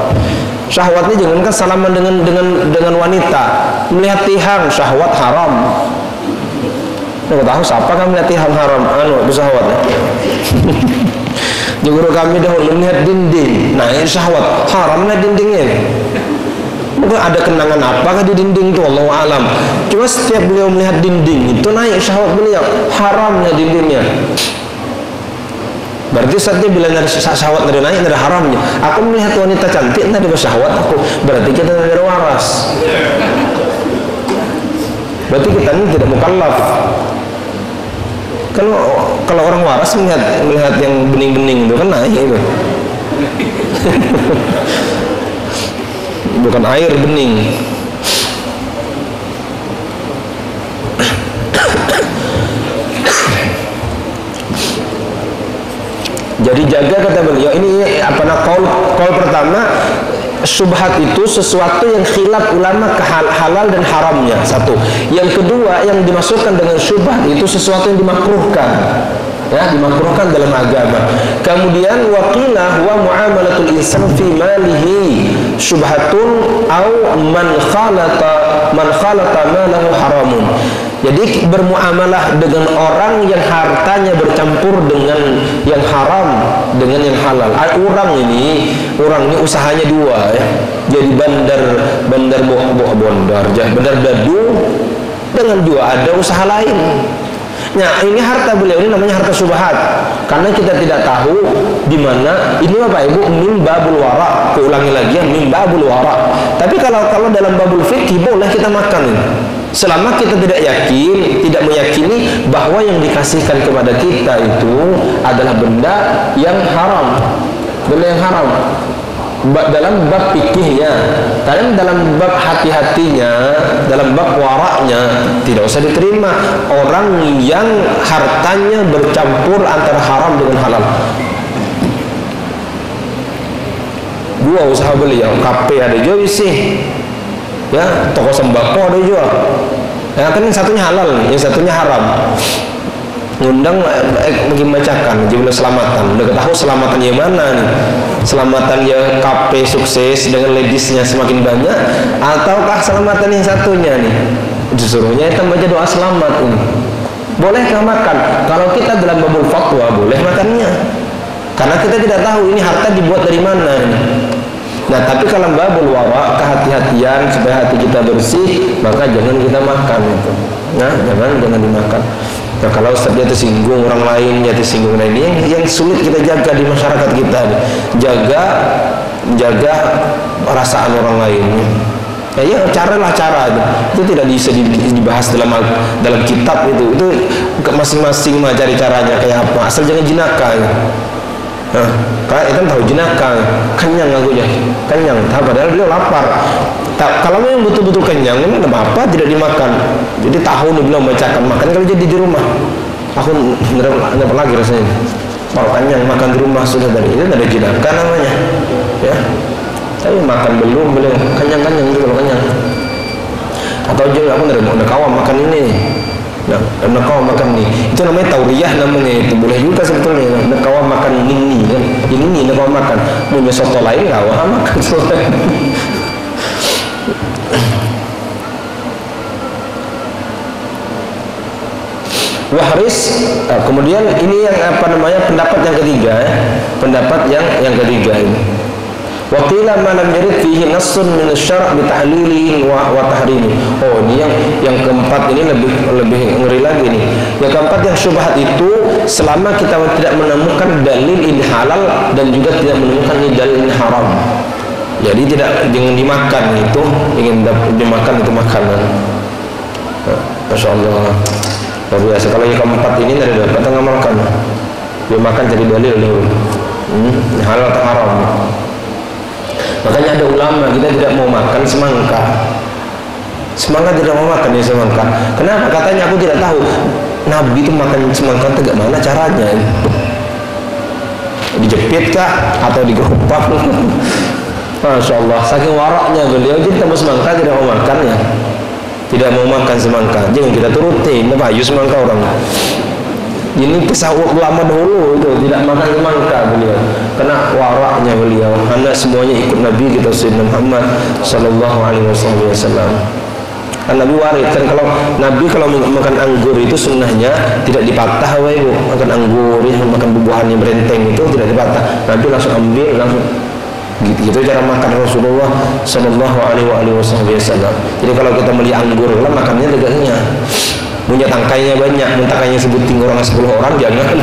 Syahwatnya jangankan salaman dengan wanita, melihat tihang syahwat haram. Nggak tahu siapa kan melihat tihang haram, itu syahwatnya. Guru kami dahulu melihat dinding, nah ini syahwat haram lah dindingnya. Mungkin ada kenangan apakah di dinding itu, Allahu alam. Cuma setiap beliau melihat dinding itu naik syahwat beliau, haramnya dindingnya. Berarti saatnya bila ada syahwat dari naik, ada haramnya. Aku melihat wanita cantik, ada bersyahwat aku. Berarti kita tidak waras. Berarti kita ini tidak mukallaf. Kalau orang waras melihat yang bening-bening itu kan naik itu. Bukan air bening. Jadi jaga, kata beliau, ini kaul pertama, syubhat itu sesuatu yang khilaf ulama ke halal dan haramnya, satu. Yang kedua, yang dimasukkan dengan syubhat itu sesuatu yang dimakruhkan, ya, dimakruhkan dalam agama. Kemudian waqila huwa muamalatul insan fi malihi syubhatun au man khalata malahu haramun. Jadi bermuamalah dengan orang yang hartanya bercampur dengan yang haram dengan yang halal. Orang ini usahanya dua, ya. Jadi bandar dadu dengan juga ada usaha lain. Nah, ini harta beliau ini namanya harta syubhat. Karena kita tidak tahu di mana ini Bapak Ibu, min babul wara. Keulangi lagi ya, min babul wara. Tapi kalau dalam babul fikih boleh kita makan ini. Selama kita tidak meyakini bahwa yang dikasihkan kepada kita itu adalah benda yang haram. Benda yang haram. Dalam bab fikihnya, dalam bab hati-hatinya, dalam bab waraknya tidak usah diterima orang yang hartanya bercampur antara haram dengan halal. Dua usaha beliau, kafe ada juga sih, ya, toko sembako ada juga. Ya kan yang satunya halal, yang satunya haram. Ngundang membacakan jumlah selamatan. Udah tahu selamatan yang mana nih? Selamatan ya KP sukses dengan ladiesnya semakin banyak, ataukah selamatan yang satunya nih? Disuruhnya kita baca doa selamat ini. Bolehkah makan? Kalau kita dalam babul fatwa boleh makannya, karena kita tidak tahu ini harta dibuat dari mana ini. Nah, tapi kalau babul wara, kehati-hatian supaya hati kita bersih, maka jangan kita makan itu. Nah, jangan dimakan. Nah, kalau dia tersinggung orang lain, ya tersinggung lain, yang sulit kita jaga di masyarakat kita, jaga perasaan orang lain. Ya, cara itu tidak bisa dibahas dalam kitab itu masing-masing mah cari caranya kayak apa, asal jangan jenaka. Nah, karena itu tahu jenaka, kenyang aku ya, kenyang. Padahal beliau lapar. Kalau memang betul-betul kenyang, memang ada apa tidak dimakan. Jadi tahu nih beliau membacakan makan kalau jadi di rumah. Aku dapat lagi rasanya. Kalau kenyang makan di rumah sudah dari itu ada jenaka namanya, ya. Tapi makan belum beliau kenyang itu kalau kenyang. Atau juga aku udah kawan makan ini. Nah, kau makan nih, itu namanya tauriyah namanya, itu boleh juga sebetulnya. Kau makan ini kan, ini kau makan, punya soto lain kau makan soto. Wahris, kemudian ini yang pendapat yang ketiga, ya. Pendapat yang ketiga ini. Waqila ma lam yarid fihi nassun min asy-syara' bi tahlilihi wa tahrimi. Oh, ini yang keempat ini lebih ngeri lagi nih. Yang keempat yang syubhat itu selama kita tidak menemukan dalil ini halal dan juga tidak menemukan dalil ini haram. Jadi jangan dimakan itu, ingin dimakan itu makanan. Masya Allah, luar biasa. Kalau yang keempat ini dari dapat mengamalkan, dia makan jadi dalil dulu, halal atau haram. Makanya ada ulama kita tidak mau makan semangka. Semangka tidak mau makan ya semangka. Kenapa? Katanya aku tidak tahu Nabi itu makan semangka itu gimana caranya. Dijepit kah atau digerobak? Masya Allah, saking waraknya beliau jadi tamu semangka tidak mau makan ya. Tidak mau makan semangka. Jangan kita turutin, ayo semangka orang. Ini kisah ulama dahulu itu tidak makan semangka beliau. karena waraknya beliau. Anak semuanya ikut Nabi kita Sayyidina Muhammad sallallahu alaihi wasallam. Kan Nabi waris kan, kalau Nabi kalau makan anggur itu sunnahnya tidak dipatah, Bu. Makan anggur, ya, makan buah-buahan yang berenteng itu tidak dipatah. Nabi langsung ambil, langsung gitu cara makan Rasulullah sallallahu alaihi wasallam. Jadi kalau kita beli anggur, lah makannya tegaknya. Punya tangkainya banyak, tangkainya sebuting orang 10 orang jangan.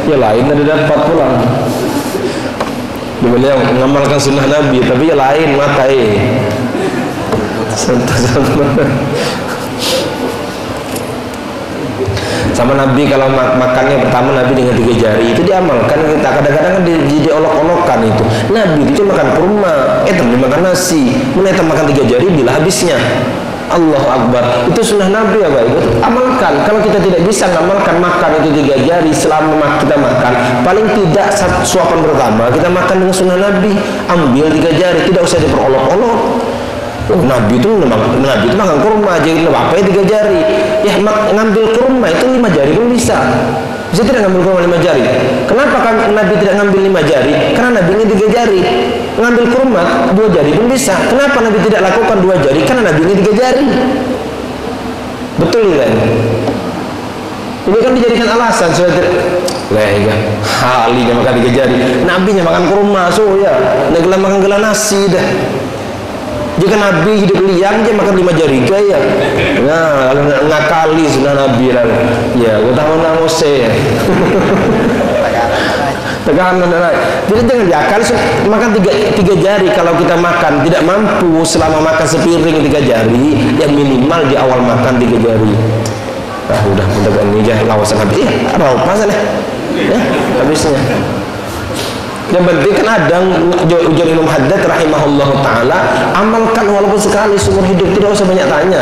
Ya lain ada dapat pulang. Beliau mengamalkan sunnah Nabi, tapi ya lain matai. Sama Nabi kalau makannya pertama Nabi dengan 3 jari itu diamalkan kita. Kadang-kadang jadi olok-olokan itu. Nabi itu makan kurma, dia makan nasi, menetam makan 3 jari bila habisnya. Allahu Akbar. Itu sunnah Nabi ya Pak Ibu. Amalkan. Kalau kita tidak bisa ngamalkan makan itu 3 jari selama kita makan, paling tidak suapan pertama kita makan dengan sunnah Nabi. Ambil 3 jari, tidak usah diperolok-olok. Nabi itu makan kurma aja, apa ya 3 jari? Ya ngambil kurma itu 5 jari pun bisa. Bisa tidak ngambil kurma 5 jari? Kenapa Nabi tidak ngambil 5 jari? Karena Nabi ini 3 jari. Ngambil kurma 2 jari pun bisa. Kenapa Nabi tidak lakukan 2 jari? Karena Nabi ini 3 jari. Betul kan? Ini kan dijadikan alasan sudah halinya makan 3 jari. Nabinya makan kurma, so ya. Nah, makan gelas nasi dah. Jika Nabi hidup liang dia makan 5 jari gaya. Nah, ngakali sunnah Nabi lah. Ya, gua tahu nama saya. Tekanan naik. Jadi jangan diakali makan 3 jari. Kalau kita makan tidak mampu selama makan sepiring 3 jari, ya minimal di awal makan 3 jari. Nah, udah ini aja lawasan habis. Iya, raup masa nih. Ya, habisnya. Yang penting kan ada ujar Imam Haddad rahimahullah ta'ala, amalkan walaupun sekali seumur hidup, tidak usah banyak tanya.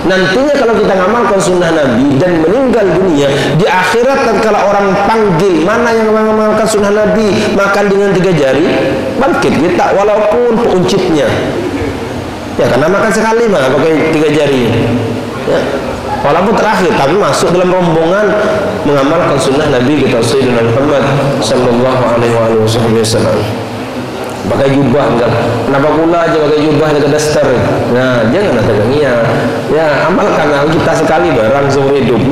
Nantinya kalau kita ngamalkan sunnah Nabi dan meninggal dunia, di akhirat tatkala orang panggil mana yang mengamalkan sunnah Nabi makan dengan 3 jari, bangkit kita walaupun uncitnya. Ya karena makan sekali mah pakai 3 jari. Ya. Walaupun terakhir, tapi masuk dalam rombongan mengamalkan sunnah Nabi kita Sayyidina Muhammad sallallahu alaihi wasallam. Pakai jubah enggak? Kenapa pula aja pakai jubah dekat daster? Nah, jangan ada gengnya. Ya, amalkan kita sekali barang seumur hidup.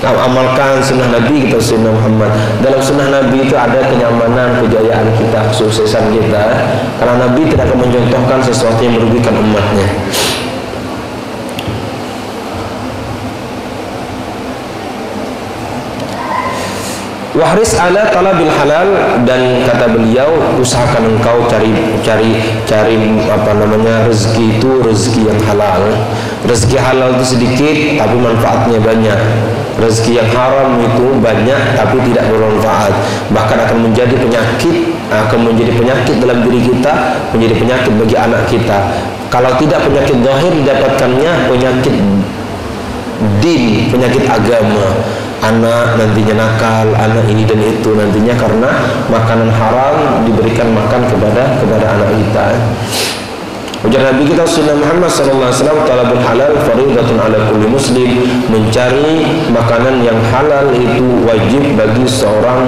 Amalkan sunnah Nabi kita Sayyidina Muhammad. Dalam sunnah Nabi itu ada kenyamanan, kejayaan kita, kesuksesan kita. Karena Nabi tidak akan mencontohkan sesuatu yang merugikan umatnya. Wahris ala talabil halal, dan kata beliau usahakan engkau cari rezeki itu rezeki yang halal. Rezeki halal itu sedikit tapi manfaatnya banyak. Rezeki yang haram itu banyak tapi tidak bermanfaat, bahkan akan menjadi penyakit dalam diri kita, menjadi penyakit bagi anak kita. Kalau tidak penyakit zahir didapatkannya penyakit din, penyakit agama. Anak nantinya nakal, anak ini dan itu nantinya karena makanan haram diberikan makan kepada anak kita. Ujar Nabi kita Sayyidina Muhammad sallallahu alaihi wasallam, talabul halal fariidatun ala kulli muslim. Mencari makanan yang halal itu wajib bagi seorang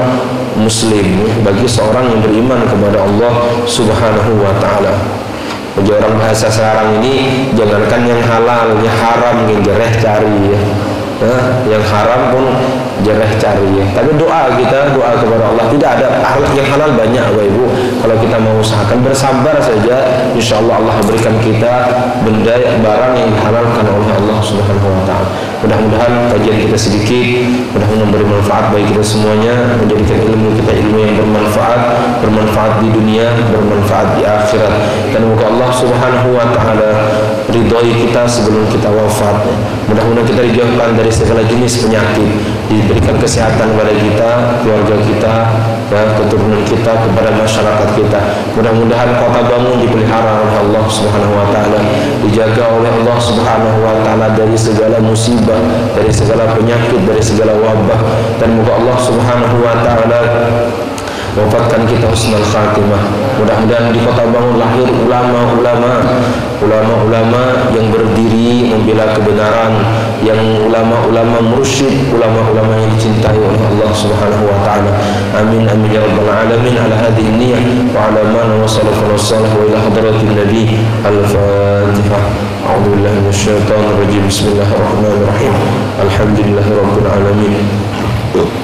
muslim, bagi seorang yang beriman kepada Allah Subhanahu wa taala. Bagi orang bahasa sekarang ini, jangankan yang halal, yang haram yang gereh cari ya. Yang haram pun jarah cari ya. Tapi doa kepada Allah, tidak ada yang halal banyak Bapak Ibu. Kalau kita mau usahakan bersabar saja, insya Allah Allah berikan kita barang yang dihalalkan oleh Allah Subhanahu wa taala. Mudah-mudahan kajian kita sedikit, mudah-mudahan memberi manfaat bagi kita semuanya, menjadikan ilmu kita ilmu yang bermanfaat di dunia, bermanfaat di akhirat. Dan semoga Allah Subhanahu wa taala ridhoi kita sebelum kita wafat. Mudah-mudahan kita dijauhkan dari segala jenis penyakit, diberikan kesehatan kepada kita, keluarga kita, dan keturunan kita, kepada masyarakat kita. Mudah-mudahan Kota Bangun dipelihara oleh Allah Subhanahu wa taala, dijaga oleh Allah Subhanahu wa taala dari segala musibah, dari segala penyakit, dari segala wabah. Dan semoga Allah Subhanahu wa taala wafatkan kita husnul khatimah. Mudah-mudahan di Kota Bangun lahir ulama-ulama yang berdiri membela kebenaran, yang ulama-ulama mursyid, ulama-ulama yang dicintai oleh Allah Subhanahu wa taala. Amin amin ya rabbal alamin. Ala hadhihi niyyah wa ala ma wasallallahu wa ila hadratin nabi. Al-Fatihah. A'udzu billahi minasyaitonir rajim. Bismillahirrahmanirrahim. Alhamdulillahi rabbil alamin.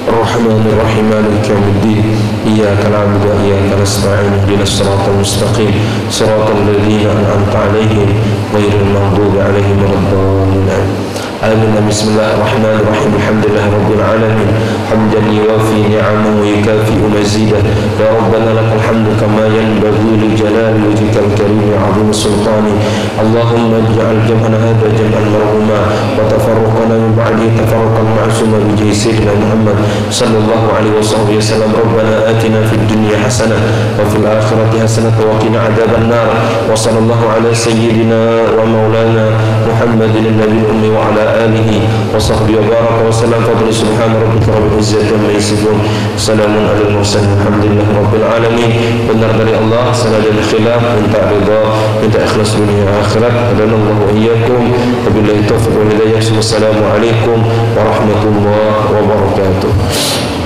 الرحمن الرحيم مالك يوم الدين إياك نعبد وإياك نستعين اهدنا الصراط المستقيم صراط الذين أنعمت عليهم غير المغضوب عليهم ولا الضالين آمين. بسم الله الرحمن الرحيم. الحمد لله رب العالمين حمدا يوافي نعمه ويكافئ مزيده. يا ربنا لك الحمد كما ينبغي لجلال وجهك الكريم وعظيم سلطانه. اللهم اجعل جمعنا هذا جمعا مرحوما وتفرقنا من بعده تفرقا معصوما بجاه سيدنا محمد صلى الله عليه وصحبه وسلم. ربنا آتنا في الدنيا حسنة وفي الآخرة حسنة وقنا عذاب النار. وصلى الله على سيدنا ومولانا محمد النبي الأمي وعلى آله وصحبه وبارك وسلم. فضل سبحان ربك رب العزة عما يصفون. سلام على المرسلين الحمد لله رب العالمين. Benar dari Allah, salah dari khilaf, minta ridha, minta ikhlas dunia akhirat. Hadanallahu wa iyyakum. Wabillahi taufiq wal hidayah. Wassalamualaikum warahmatullahi wabarakatuh.